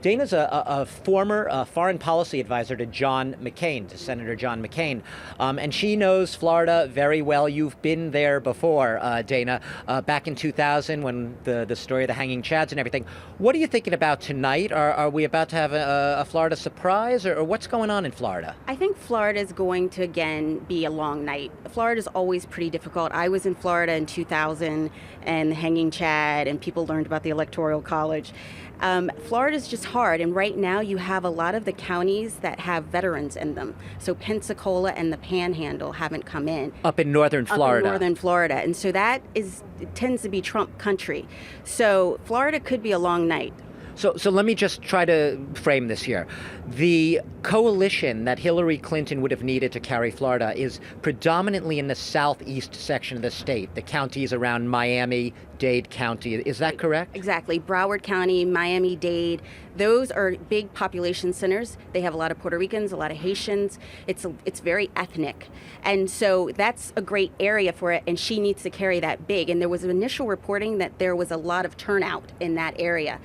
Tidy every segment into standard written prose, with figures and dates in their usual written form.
Dana's a former foreign policy advisor to John McCain, to Senator John McCain, and she knows Florida very well. You've been there before, Dana, back in 2000 when the story of the hanging chads and everything. What are you thinking about tonight? Are we about to have a Florida surprise, or what's going on in Florida? I think Florida is going to, again, be a long night. Florida is always pretty difficult. I was in Florida in 2000 and the hanging chad, and people learned about the Electoral College. Florida is just hard, and right now you have a lot of the counties that have veterans in them. So Pensacola and the Panhandle haven't come in. Up in northern Florida. Up in northern Florida, and so it tends to be Trump country. So Florida could be a long night. So let me just try to frame this here. The coalition that Hillary Clinton would have needed to carry Florida is predominantly in the southeast section of the state, the counties around Miami-Dade County. Is that correct? Exactly. Broward County, Miami-Dade, those are big population centers. They have a lot of Puerto Ricans, a lot of Haitians. It's very ethnic. And so that's a great area for it, and she needs to carry that big. And there was initial reporting that there was a lot of turnout in that area.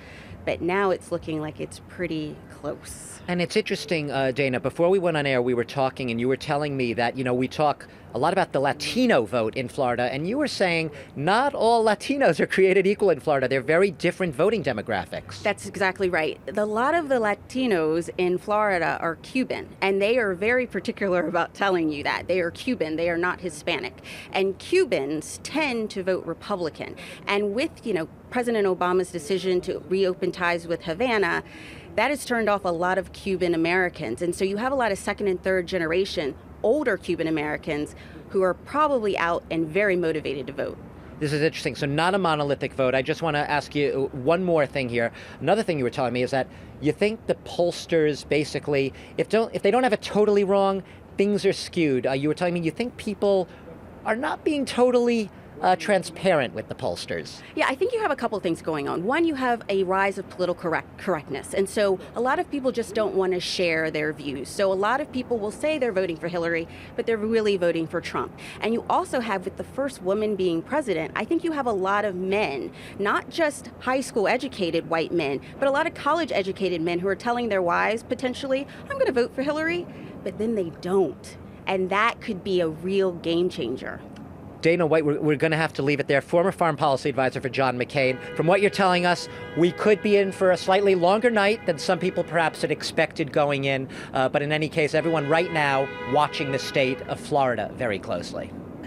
But now it's looking like it's pretty close. And it's interesting, Dana, before we went on air, we were talking and you were telling me that, we talk a lot about the Latino vote in Florida, and you were saying not all Latinos are created equal in Florida. They're very different voting demographics. That's exactly right. A lot of the Latinos in Florida are Cuban, and they are very particular about telling you that. They are Cuban. They are not Hispanic. And Cubans tend to vote Republican. And with, President Obama's decision to reopen ties with Havana, that has turned off a lot of Cuban Americans. And so you have a lot of second and third generation older Cuban Americans who are probably out and very motivated to vote. This is interesting. So not a monolithic vote. I just want to ask you one more thing here. Another thing you were telling me is that you think the pollsters basically, if they don't have it totally wrong, things are skewed. You were telling me you think people are not being totally transparent with the pollsters. Yeah, I think you have a couple things going on. One, you have a rise of political correctness. And so a lot of people just don't want to share their views. So a lot of people will say they're voting for Hillary, but they're really voting for Trump. And you also have, with the first woman being president, I think you have a lot of men, not just high school educated white men, but a lot of college educated men who are telling their wives potentially, I'm going to vote for Hillary, but then they don't. And that could be a real game changer. Dana White, we're going to have to leave it there. Former foreign policy advisor for John McCain. From what you're telling us, we could be in for a slightly longer night than some people perhaps had expected going in. But in any case, everyone right now watching the state of Florida very closely.